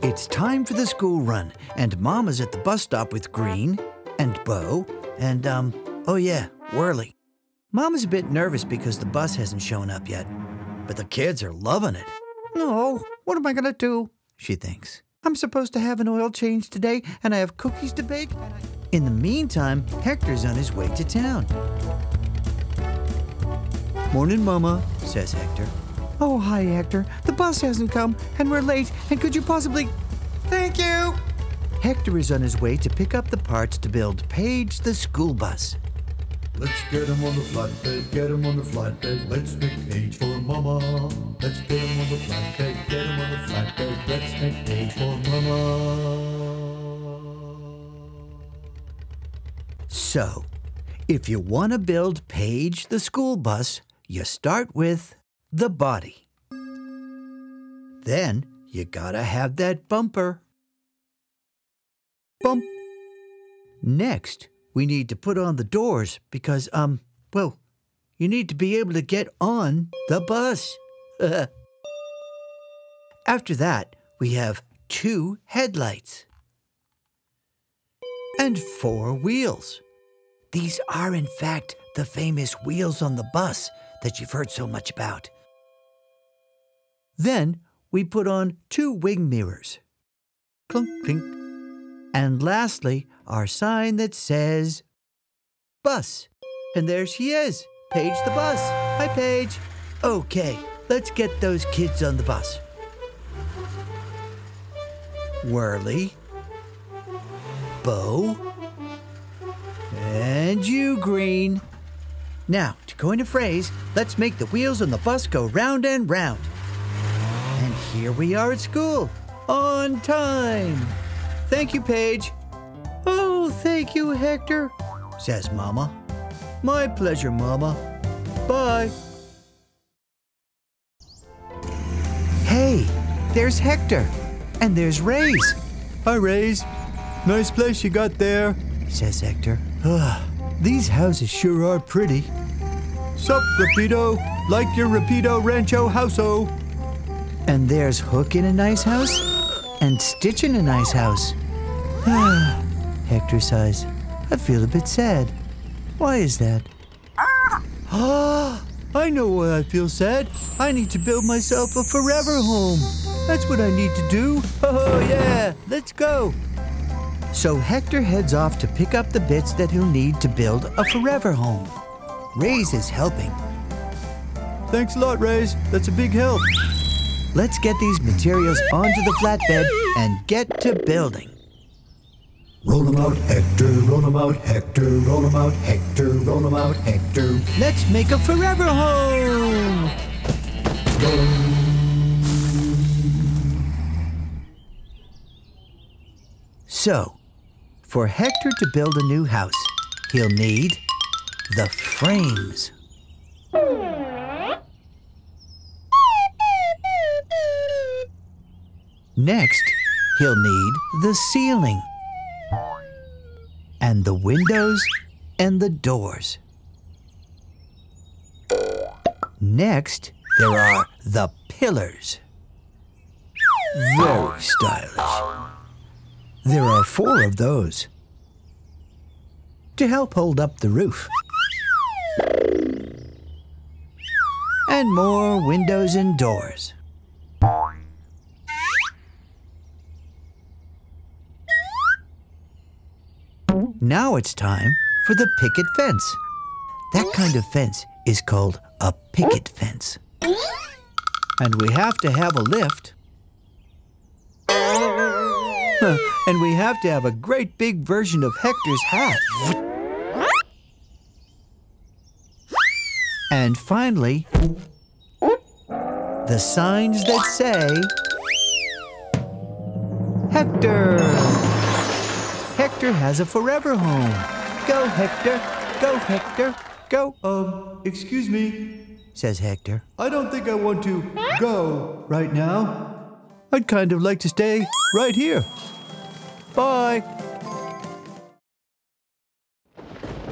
It's time for the school run, and Mama's at the bus stop with Green and Bo and, Whirly. Mama's a bit nervous because the bus hasn't shown up yet, but the kids are loving it. No, what am I going to do? She thinks. I'm supposed to have an oil change today, and I have cookies to bake. In the meantime, Hector's on his way to town. Morning, Mama, says Hector. Oh, hi, Hector. The bus hasn't come, and we're late, and could you possibly... Thank you! Hector is on his way to pick up the parts to build Paige the school bus. Let's get him on the flatbed, get him on the flatbed. Let's make Paige for Mama. Let's get him on the flatbed, get him on the flatbed. Let's make Paige for Mama. So, if you want to build Paige the school bus, you start with the body. Then you gotta have that bumper. Bump. Next, we need to put on the doors because, you need to be able to get on the bus. After that, we have 2 headlights and 4 wheels. These are, in fact, the famous wheels on the bus that you've heard so much about. Then we put on 2 wing mirrors. Clunk, clink. And lastly, our sign that says bus. And there she is, Paige the bus. Hi, Paige. Okay, let's get those kids on the bus. Whirly, Bo, and you, Green. Now, to coin a phrase, let's make the wheels on the bus go round and round. And here we are at school, on time. Thank you, Paige. Oh, thank you, Hector, says Mama. My pleasure, Mama. Bye. Hey, there's Hector. And there's Ray's. Hi, Ray's. Nice place you got there, says Hector. These houses sure are pretty. Sup, Rapido? Like your Rapido Rancho house-o. And there's Hook in a nice house, and Stitch in a nice house. Hector sighs. I feel a bit sad. Why is that? I know why I feel sad. I need to build myself a forever home. That's what I need to do. Oh, yeah, let's go. So Hector heads off to pick up the bits that he'll need to build a forever home. Ray's is helping. Thanks a lot, Ray's. That's a big help. Let's get these materials onto the flatbed and get to building. Roll 'em out, Hector, roll 'em out, Hector, roll 'em out, Hector, roll 'em out, Hector. Let's make a forever home! So, for Hector to build a new house, he'll need the frames. Next, he'll need the ceiling, and the windows and the doors. Next, there are the pillars. Very stylish. There are 4 of those to help hold up the roof. And more windows and doors. Now it's time for the picket fence. That kind of fence is called a picket fence. And we have to have a lift. And we have to have a great big version of Hector's hat. And finally, the signs that say, Hector! Hector has a forever home. Go, Hector. Go, Hector. Go. Excuse me, says Hector. I don't think I want to go right now. I'd kind of like to stay right here. Bye.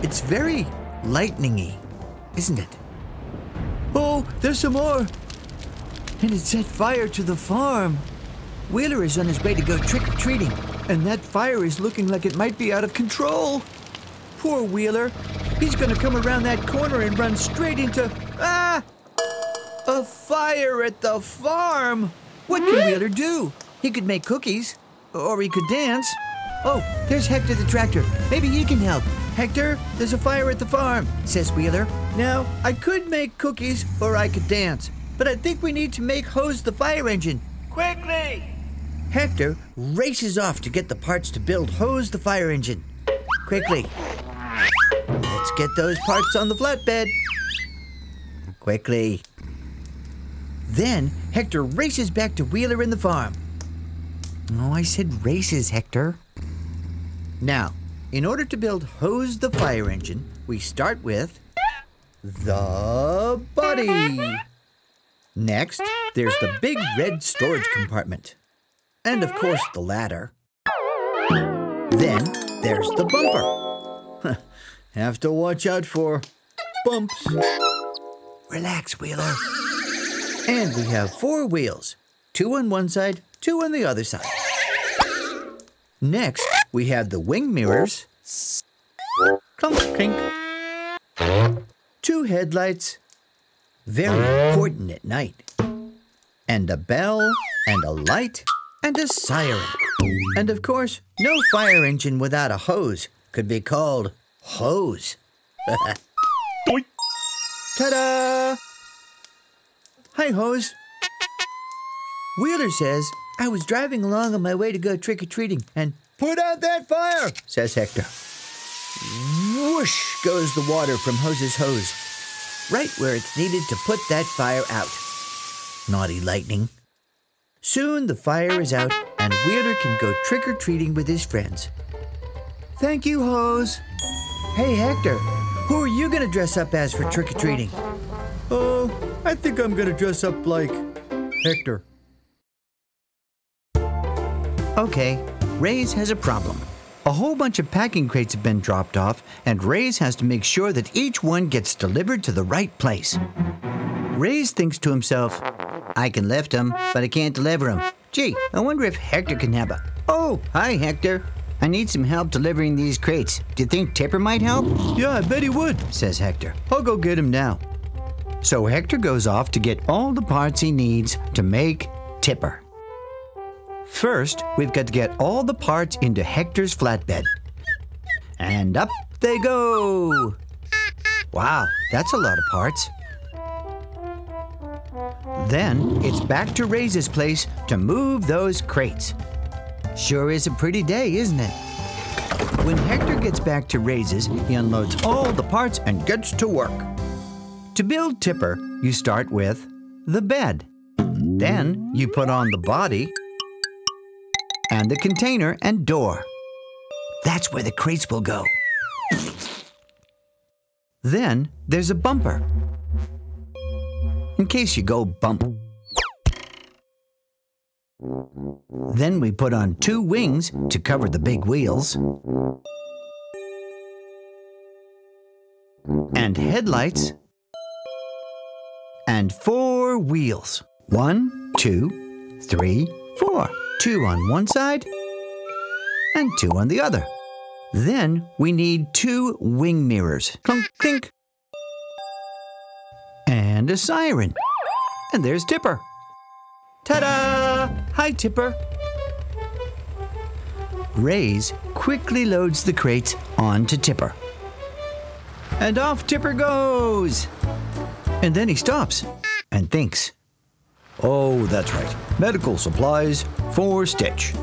It's very lightning-y, isn't it? Oh, there's some more. And it set fire to the farm. Wheeler is on his way to go trick-or-treating, and that fire is looking like it might be out of control. Poor Wheeler. He's gonna come around that corner and run straight into... a fire at the farm! What can Wheeler do? He could make cookies, or he could dance. Oh, there's Hector the Tractor. Maybe he can help. Hector, there's a fire at the farm, says Wheeler. Now, I could make cookies or I could dance, but I think we need to make Hose the fire engine. Quickly! Hector races off to get the parts to build Hose the fire engine. Quickly. Let's get those parts on the flatbed. Quickly. Then Hector races back to Wheeler in the farm. Oh, I said races, Hector. Now, in order to build Hose the fire engine, we start with the body. Next, there's the big red storage compartment. And of course, the ladder. Then, there's the bumper. Have to watch out for bumps. Relax, Wheeler. And we have 4 wheels. 2 on one side, 2 on the other side. Next, we have the wing mirrors. Clunk, clink. 2 headlights. Very important at night. And a bell, and a light, and a siren. And of course, no fire engine without a hose could be called Hose. Ta-da! Hi, Hose. Wheeler says, I was driving along on my way to go trick-or-treating, and put out that fire, says Hector. Whoosh goes the water from Hose's hose, right where it's needed to put that fire out. Naughty lightning. Soon the fire is out, and Wheeler can go trick-or-treating with his friends. Thank you, Hose. Hey, Hector, who are you going to dress up as for trick-or-treating? Oh, I think I'm going to dress up like Hector. Okay, Ray's has a problem. A whole bunch of packing crates have been dropped off, and Ray's has to make sure that each one gets delivered to the right place. Ray's thinks to himself, I can lift them, but I can't deliver them. Gee, I wonder if Hector can help. Oh, hi, Hector. I need some help delivering these crates. Do you think Tipper might help? Yeah, I bet he would, says Hector. I'll go get him now. So Hector goes off to get all the parts he needs to make Tipper. First, we've got to get all the parts into Hector's flatbed. And up they go. Wow, that's a lot of parts. Then it's back to Ray's place to move those crates. Sure is a pretty day, isn't it? When Hector gets back to Ray's, he unloads all the parts and gets to work. To build Tipper, you start with the bed. Then you put on the body and the container and door. That's where the crates will go. Then there's a bumper, in case you go bump. Then we put on 2 wings to cover the big wheels, and headlights, and 4 wheels. 1, 2, 3, 4. 2 on one side, and 2 on the other. Then we need 2 wing mirrors. Clunk, clink. And a siren. And there's Tipper. Ta-da! Hi, Tipper. Ray's quickly loads the crates onto Tipper. And off Tipper goes. And then he stops and thinks, oh, that's right. Medical supplies for Stitch.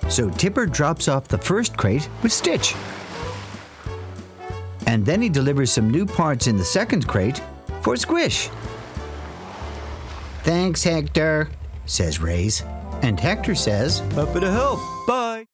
So Tipper drops off the first crate with Stitch. And then he delivers some new parts in the second crate for Squish. Thanks, Hector, says Ray's. And Hector says, happy to help. Bye.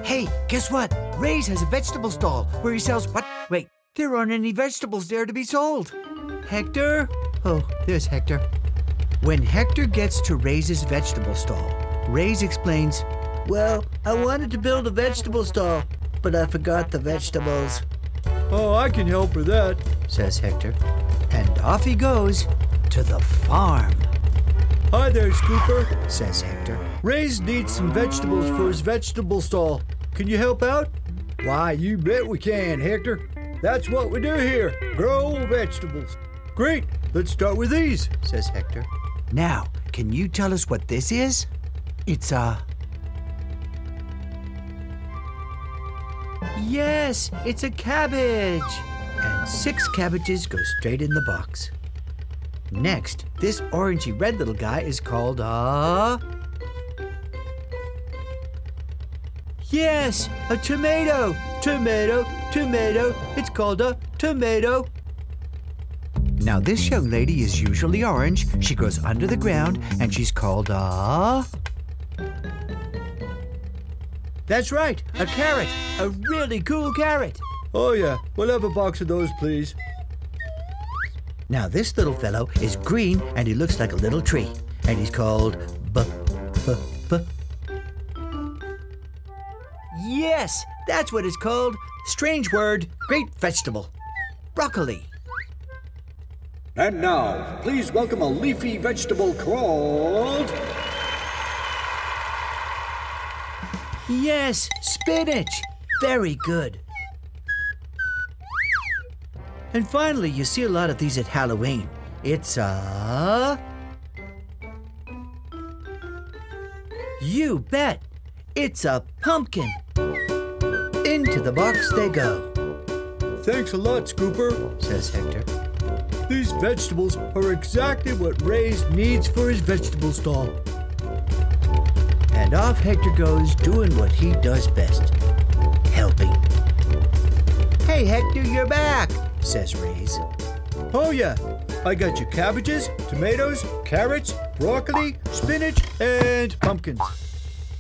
Hey, guess what? Ray's has a vegetable stall where he sells what? Wait, there aren't any vegetables there to be sold. Hector? Oh, there's Hector. When Hector gets to Ray's vegetable stall, Ray's explains, well, I wanted to build a vegetable stall, but I forgot the vegetables. Oh, I can help with that, says Hector. And off he goes to the farm. Hi there, Scooper, says Hector. Ray's needs some vegetables for his vegetable stall. Can you help out? Why, you bet we can, Hector. That's what we do here, grow vegetables. Great, let's start with these, says Hector. Now, can you tell us what this is? It's a... Yes, it's a cabbage. And 6 cabbages go straight in the box. Next, this orangey red little guy is called a... Yes, a tomato. Tomato, tomato. It's called a tomato. Now, this young lady is usually orange. She grows under the ground, and she's called a... That's right, a carrot. A really cool carrot. Oh yeah, we'll have a box of those, please. Now, this little fellow is green, and he looks like a little tree. And he's called b. Yes, that's what it's called. Strange word, great vegetable. Broccoli. And now, please welcome a leafy vegetable called... Yes, spinach. Very good. And finally, you see a lot of these at Halloween. It's a... You bet. It's a pumpkin. Into the box they go. Thanks a lot, Scooper, says Hector. These vegetables are exactly what Ray needs for his vegetable stall. And off Hector goes, doing what he does best, helping. Hey, Hector, you're back, says Ray's. Oh yeah, I got you cabbages, tomatoes, carrots, broccoli, spinach, and pumpkins.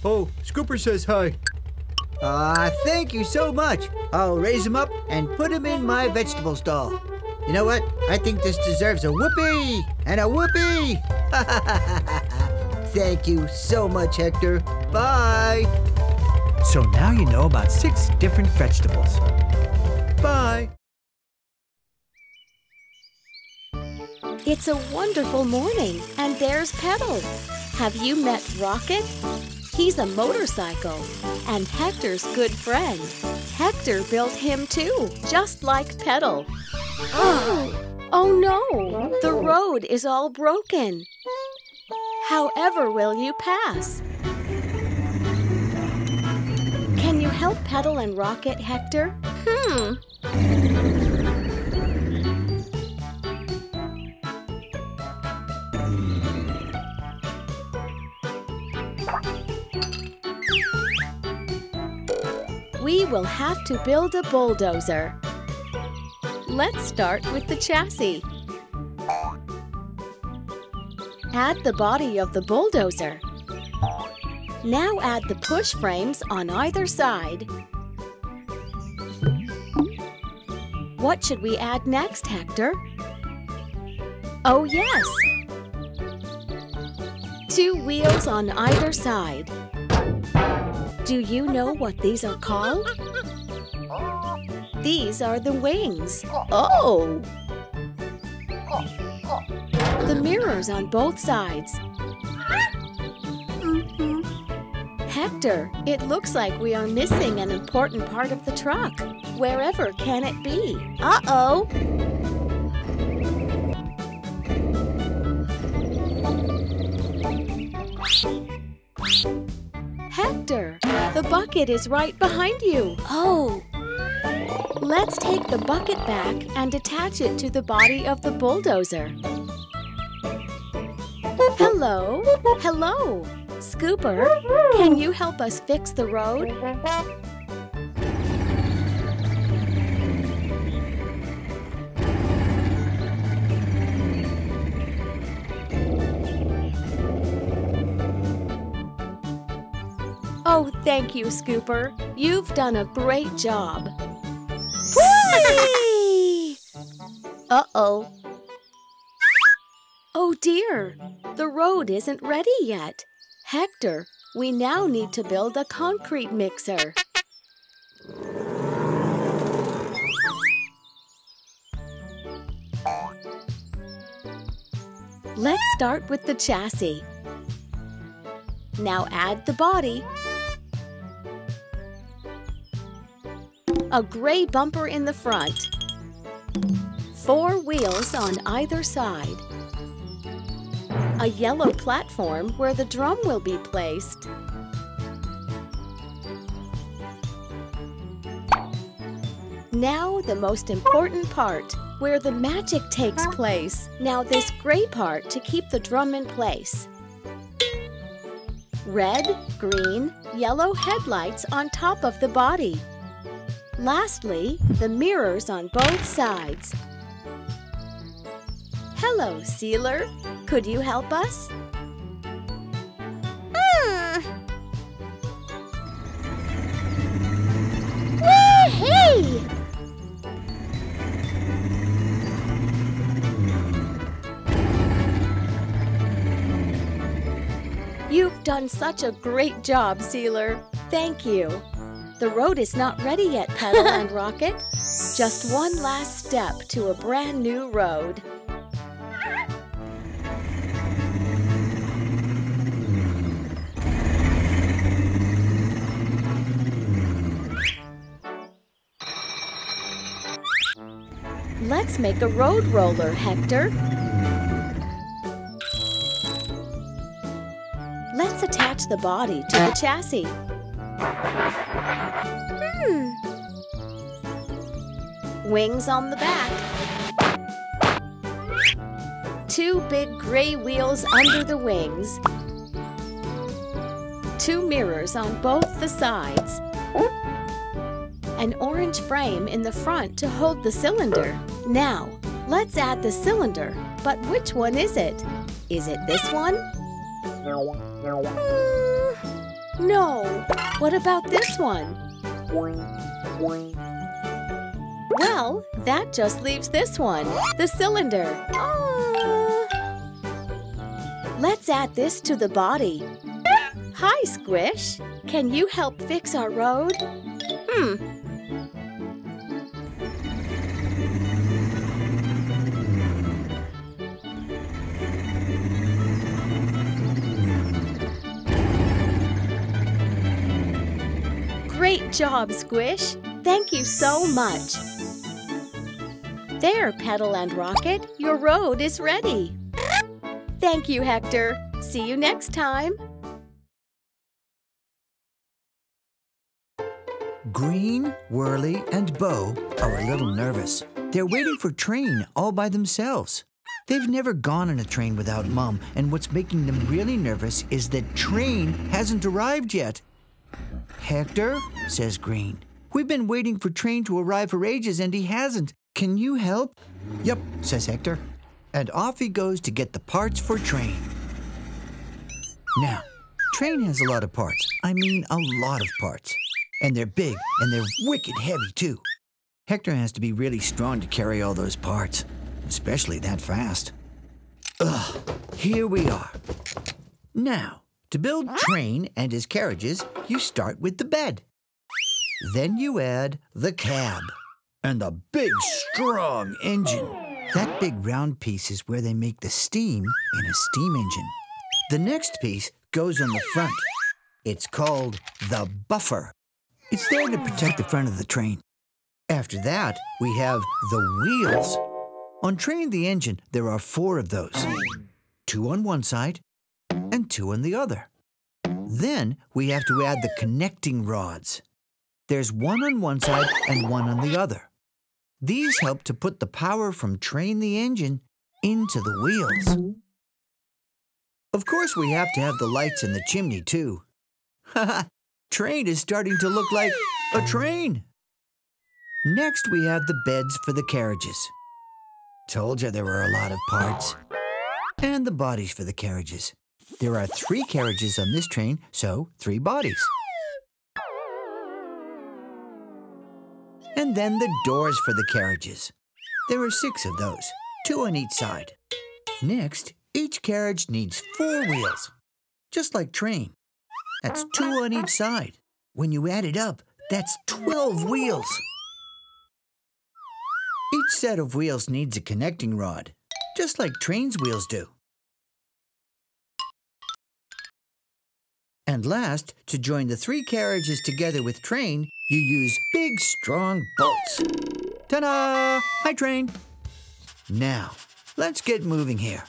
Oh, Scooper says hi. Thank you so much. I'll raise him up and put him in my vegetable stall. You know what? I think this deserves a whoopee and a whoopee. Thank you so much, Hector. Bye. So now you know about 6 different vegetables. Bye. It's a wonderful morning, and there's Petal. Have you met Rocket? He's a motorcycle, and Hector's good friend. Hector built him too, just like Petal. Oh no, the road is all broken. However will you pass? Can you help Petal and Rocket, Hector? We will have to build a bulldozer. Let's start with the chassis. Add the body of the bulldozer. Now add the push frames on either side. What should we add next, Hector? Oh yes! 2 wheels on either side. Do you know what these are called? These are the wings. Oh! The mirrors on both sides. Hector, it looks like we are missing an important part of the truck. Wherever can it be? Uh-oh! Hector, the bucket is right behind you. Oh! Let's take the bucket back and attach it to the body of the bulldozer. Hello? Hello? Scooper, can you help us fix the road? Oh, thank you, Scooper. You've done a great job. Whee! Uh-oh. Oh dear, the road isn't ready yet. Hector, we now need to build a concrete mixer. Let's start with the chassis. Now add the body. A gray bumper in the front. 4 wheels on either side. A yellow platform where the drum will be placed. Now the most important part, where the magic takes place. Now this gray part to keep the drum in place. Red, green, yellow headlights on top of the body. Lastly, the mirrors on both sides. Hello, Sealer. Could you help us? Hey! You've done such a great job, Sealer. Thank you. The road is not ready yet, Pedal and Rocket. Just one last step to a brand new road. Let's make a road roller, Hector. Let's attach the body to the chassis. Wings on the back. 2 big gray wheels under the wings. 2 mirrors on both the sides. An orange frame in the front to hold the cylinder. Now, let's add the cylinder. But which one is it? Is it this one? No. What about this one? Well, that just leaves this one, the cylinder. Let's add this to the body. Hi, Squish. Can you help fix our road? Great job, Squish. Thank you so much. There, Pedal and Rocket, your road is ready. Thank you, Hector. See you next time. Green, Whirly, and Bo are a little nervous. They're waiting for Train all by themselves. They've never gone on a train without Mom, and what's making them really nervous is that Train hasn't arrived yet. Hector, says Green. We've been waiting for Train to arrive for ages and he hasn't. Can you help? Yep, says Hector. And off he goes to get the parts for Train. Now, Train has a lot of parts. I mean, a lot of parts. And they're big and they're wicked heavy too. Hector has to be really strong to carry all those parts, especially that fast. Here we are. Now, to build Train and his carriages, you start with the bed. Then you add the cab and the big, strong engine. That big round piece is where they make the steam in a steam engine. The next piece goes on the front. It's called the buffer. It's there to protect the front of the train. After that, we have the wheels. On Train the engine, there are 4 of those. 2 on one side and 2 on the other. Then we have to add the connecting rods. There's 1 on one side and 1 on the other. These help to put the power from Train the engine into the wheels. Of course, we have to have the lights in the chimney, too. Haha, Train is starting to look like a train. Next, we have the beds for the carriages. Told you there were a lot of parts. And the bodies for the carriages. There are 3 carriages on this train, so 3 bodies. And then the doors for the carriages. There are 6 of those, 2 on each side. Next, each carriage needs 4 wheels, just like Train. That's 2 on each side. When you add it up, that's 12 wheels. Each set of wheels needs a connecting rod, just like Train's wheels do. And last, to join the 3 carriages together with train, you use big, strong bolts. Ta-da! Hi, train. Now, let's get moving here.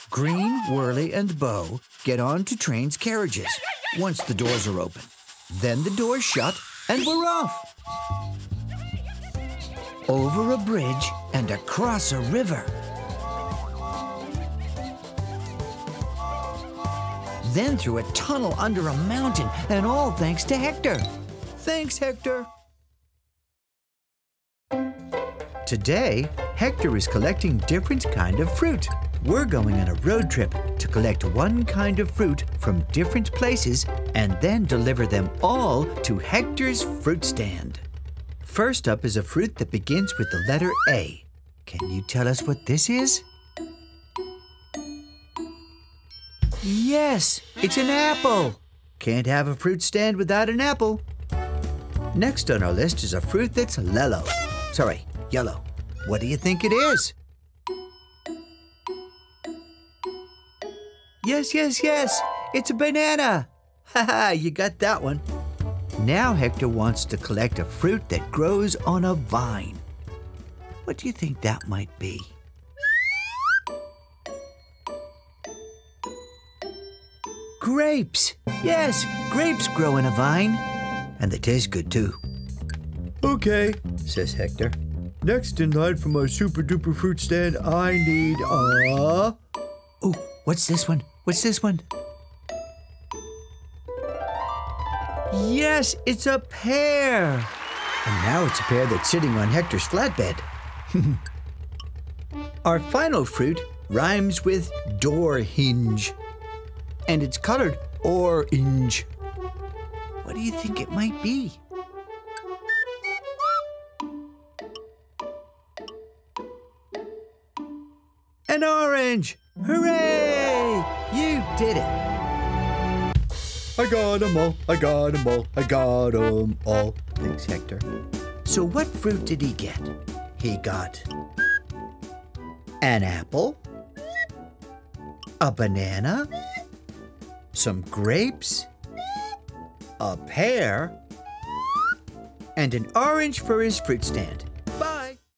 Green, Whirly, and Bo get on to train's carriages once the doors are open. Then the doors shut, and we're off. Over a bridge and across a river. Then through a tunnel under a mountain, and all thanks to Hector. Thanks, Hector. Today, Hector is collecting different kind of fruit. We're going on a road trip to collect one kind of fruit from different places and then deliver them all to Hector's fruit stand. First up is a fruit that begins with the letter A. Can you tell us what this is? Yes, it's an apple. Can't have a fruit stand without an apple. Next on our list is a fruit that's yellow. What do you think it is? Yes, it's a banana. Haha, you got that one. Now Hector wants to collect a fruit that grows on a vine. What do you think that might be? Grapes. Yes, grapes grow in a vine. And they taste good too. Okay, says Hector. Next in line for my super duper fruit stand, I need a... Oh, what's this one? Yes, it's a pear. And now it's a pear that's sitting on Hector's flatbed. Our final fruit rhymes with door hinge. And it's colored orange. What do you think it might be? An orange! Hooray! You did it! I got 'em all. Thanks, Hector. So what fruit did he get? He got an apple, a banana, some grapes, a pear, and an orange for his fruit stand.